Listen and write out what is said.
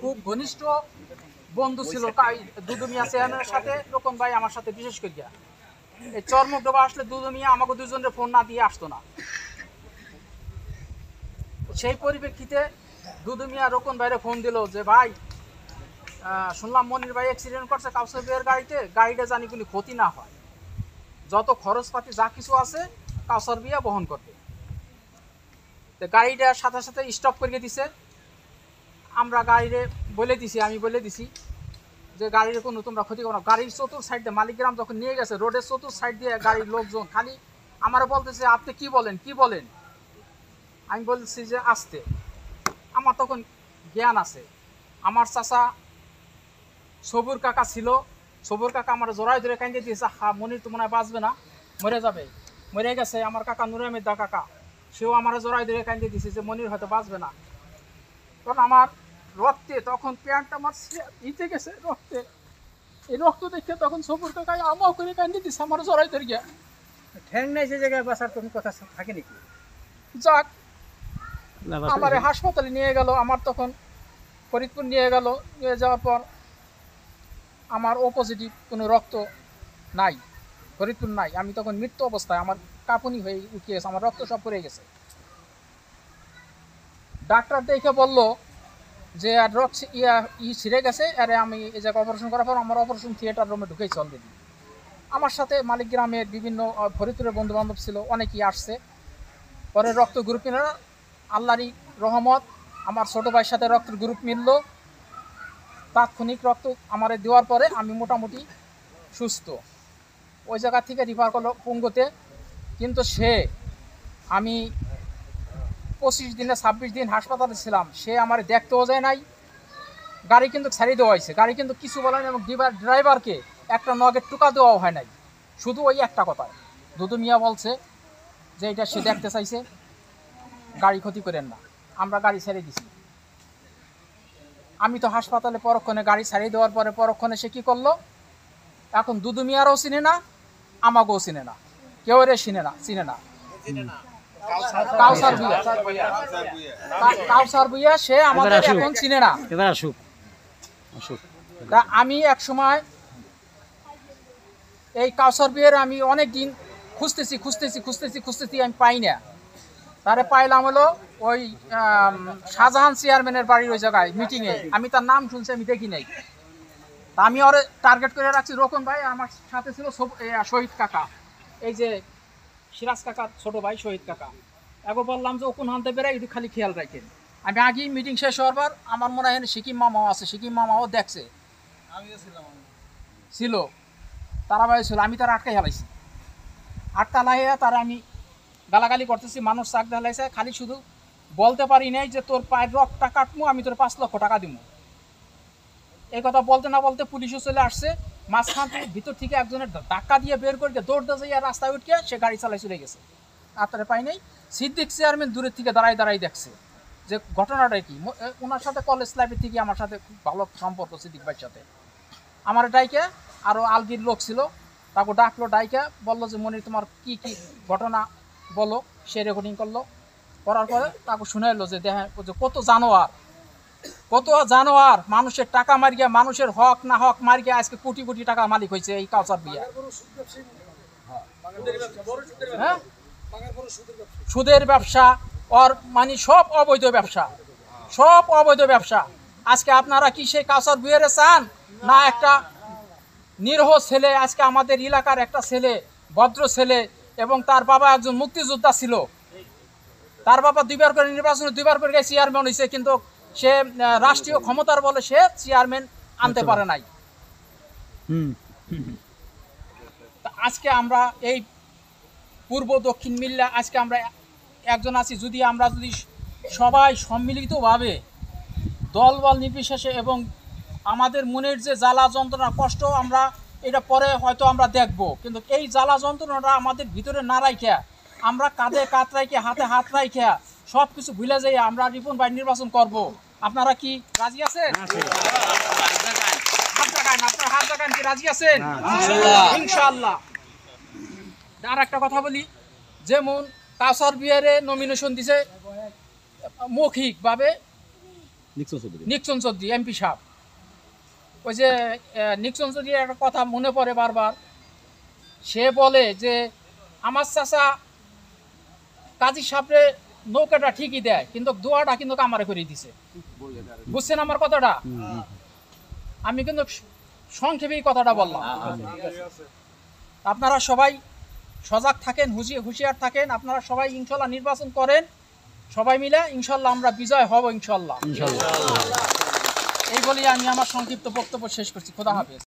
খুব ঘনিষ্ঠ বন্ধু ছিল দুদু মিয়া চেয়ারম্যানের সাথে, রোকন ভাই আমার সাথে বিশেষ করিয়া। এই চরমুখডোবা আসলে দুদু মিয়া আমাকে দুজনের ফোন না দিয়ে আসতো না। সেই পরিপ্রেক্ষিতে দুদু মিয়া রোকন ভাইরে ফোন দিল যে ভাই শুনলাম মনির ভাই অ্যাক্সিডেন্ট করছে কাউসার ভাইয়ের গাড়িটা জানি কোনো ক্ষতি না হয়, যত খরচপাতি যা কিছু আছে কাউসার ভাইয়া বহন করবে। তো গাড়িটা সাথে সাথে স্টপ করে দিছে। আমরা গাড়িরে আমি বলে দিছি যে গাড়ির কোনো তোমরা ক্ষতি করো না। গাড়ির চতুর সাইড দিয়ে মালিকগ্রাম যখন নিয়ে গেছে রোডের চতুর সাইড দিয়ে গাড়ির লোকজন খালি আমার বলতেছে আপনি কি বলেন। আমি বলছি যে আসতে। আমার তখন জ্ঞান আছে। আমার চাচা সবুর কাকা ছিল, সবুর কাকা আমার জোড়ায় ধরে কাঁদে দিয়েছে, মনির তো মনে হয় বাঁচবে না, মরে যাবে, মরে গেছে। আমার কাকা নুর আহমেদ দা কাকা, সেও আমার জোড়ায় ধরে কাঁদে দিয়েছে যে মনির হয়তো বাঁচবে না। তখন আমার রক্তে তখন প্যান্টটা আমার ইতে গেছে রক্তে, এই রক্ত দেখে তখন সবুর কাকা আমাও করে কাঁদে দিয়েছে আমার জোড়ায় ধরে গিয়া। ঠ্যাং নাই সে জায়গায় বাঁচার কোনো কথা থাকে নাকি? যাক আমার হাসপাতালে নিয়ে গেল। আমার তখন ফরিদপুর নিয়ে গেল। নিয়ে যাওয়ার পর আমার ও পজিটিভ কোনো রক্ত নাই, ফরিদপুর নাই। আমি তখন মৃত্যু অবস্থায়, আমার কাঁপুনি হয়ে উঠে গেছে, আমার রক্ত সব পড়ে গেছে। ডাক্তার দেখে বলল যে আর রক্ত ছিঁড়ে গেছে, আরে আমি এই জায়গায় অপারেশন করার পর আমার অপারেশন থিয়েটার রুমে ঢুকেছি অলরেডি। আমার সাথে মালিকগ্রামের বিভিন্ন ফরিদপুরের বন্ধু বান্ধব ছিল, অনেকেই আসছে। পরে রক্ত গ্রুপ মিলল, আল্লাহরই রহমত, আমার ছোটো ভাইয়ের সাথে রক্তের গ্রুপ মিলল। তাৎক্ষণিক রক্ত আমার দেওয়ার পরে আমি মোটামুটি সুস্থ। ওই জায়গা থেকে রিফার করলো পঙ্গুতে। কিন্তু আমি 25 দিনে 26 দিন হাসপাতালে ছিলাম, সে আমার দেখতেও যায় নাই। গাড়ি কিন্তু ছাড়িয়ে দেওয়া হয়েছে, গাড়ি কিন্তু কিছু বলে না, এবং ড্রাইভারকে একটা নগের টুকা দেওয়াও হয় নাই। শুধু ওই একটা কথায় দুদু মিয়া বলছে যে এটা সে দেখতে চাইছে, গাড়ি ক্ষতি করেন না। আমরা গাড়ি ছেড়ে দিছি। আমি তো হাসপাতালে পরক্ষণে গাড়ি ছাড়িয়ে দেওয়ার পরে পরক্ষণে সে কী করলো, এখন দুদু মিয়ারও চিনে না, আমাকেও চিনে না, কেউ রে চিনে না। কাউসার ভুইয়া সে আমাদের এখন চিনে না। তা আমি এক সময় এই কাউসার ভুইয়ার আমি অনেক দিন খুঁজতেছি আমি পাই না। তারে পাইলাম হলো ওই শাহজাহান চেয়ারম্যানের বাড়ির ওই জায়গায় মিটিংয়ে। আমি তার নাম শুনছি, আমি দেখি নাই। তা আমি ওরে টার্গেট করে রাখছি। রোকন ভাই আমার সাথে ছিল শহীদ কাকা, এই যে সিরাজ কাকা ছোট ভাই শহীদ কাকা। এগো বললাম যে ও কোন হানতে বেড়ায় একটু খালি খেয়াল রাখেন। আমি আগেই মিটিং শেষ হওয়ার পর আমার মনে হয় সিকিম মামাও আছে, সিকিম মামাও দেখছে, ছিল তারা ভাই ছিল। আমি তারা আটকাই হেলাইছি, লাইয়া তারা আমি গালাগালি করতেছি, মানুষ চাক ঢালাইছে। খালি শুধু বলতে পারি নাই যে তোর পায়ের রক্তটা কাটমু, আমি তোর 5 লক্ষ টাকা দিব। এই কথা বলতে না বলতে পুলিশও চলে আসছে। মাঝখান থেকে ভিতর থেকে একজনের ধাক্কা দিয়ে বের করে দৌড়তে যাই আর রাস্তায় উঠে সে গাড়ি চালাই চলে গেছে। আপনারা পাই নাই। সিদ্দিক চেয়ারম্যান দূরের থেকে দাঁড়াই দেখছে যে ঘটনাটা কি। ওনার সাথে কলেজ লাইফের থেকে আমার সাথে খুব ভালো সম্পর্ক সিদ্দিক ভাইয়ের সাথে। আমার ডাইকে আরও আলগির লোক ছিল, তাকে ডাকলো, ডাইকে বললো যে মনির তোমার কি কি ঘটনা বলো। সে রেকর্ডিং করলো, করার পরে তাকে শুনাইলো যে দেখেন কত জানোয়ার মানুষের টাকা মারিয়া, মানুষের হক না হক মারিয়া আজকে কোটি কোটি টাকা মালিক হয়েছে এই কাউসার ভুইয়া। হ্যাঁ, সুদের ব্যবসা, ওর মানে সব অবৈধ ব্যবসা। আজকে আপনারা কি সেই কাউসার ভুইয়ারে চান না একটা নিরহ ছেলে? আজকে আমাদের এলাকার একটা ছেলে, ভদ্র ছেলে, এবং তার বাবা একজন মুক্তিযোদ্ধা ছিল। তার বাবা 2 বার করে নির্বাচনে 2 বার করে চেয়ারম্যান হয়েছে, কিন্তু সে রাষ্ট্রীয় ক্ষমতার বলে সে চেয়ারম্যান আনতে পারে নাই। আজকে আমরা এই পূর্ব দক্ষিণ মিল্লা আজকে আমরা একজন আছি। যদি সবাই সম্মিলিতভাবে দলবল নির্বিশেষে, এবং আমাদের মনের যে জ্বালা যন্ত্রণা কষ্ট, আমরা এটা পরে হয়তো আমরা দেখব, কিন্তু এই জ্বালা যন্ত্রণাটা আমাদের ভিতরে না রাইখা, আমরা কাঁধে কাঁধ রাইখে, হাতে হাত রাইখা, সব কিছু ভুলে যাই আমরা রিপন ভাই নির্বাচন করব। আপনারা কি রাজি আছেন? আপনার হাত দেখান, কি রাজি আছেন? ইনশাআল্লাহ। আর একটা কথা বলি, যেমন কাউসার ভুইয়ারে নমিনেশন দিছে মৌখিকভাবে, নিক্সন চৌধুরী এমপি সাহেব। ওই যে নিক্সন চৌধুরীর একটা কথা মনে পড়ে বারবার, সে বলে যে আমার চাচা কাজী সাহেবের নৌকাটা ঠিকই দেয়, কিন্তু দোয়াটা কিন্তু আমারে করে দিছে। বুঝছেন আমার কথাটা? আমি কিন্তু সংক্ষেপে এই কথাটা বললাম। আপনারা সবাই সজাগ থাকেন, হুঁশিয়ার থাকেন। আপনারা সবাই ইনশাল্লাহ নির্বাচন করেন, সবাই মিলে ইনশাল্লাহ আমরা বিজয় হব ইনশাল্লাহ। এই বলি আমি আমার সংক্ষিপ্ত বক্তব্য শেষ করছি। খোদা হাফেজ।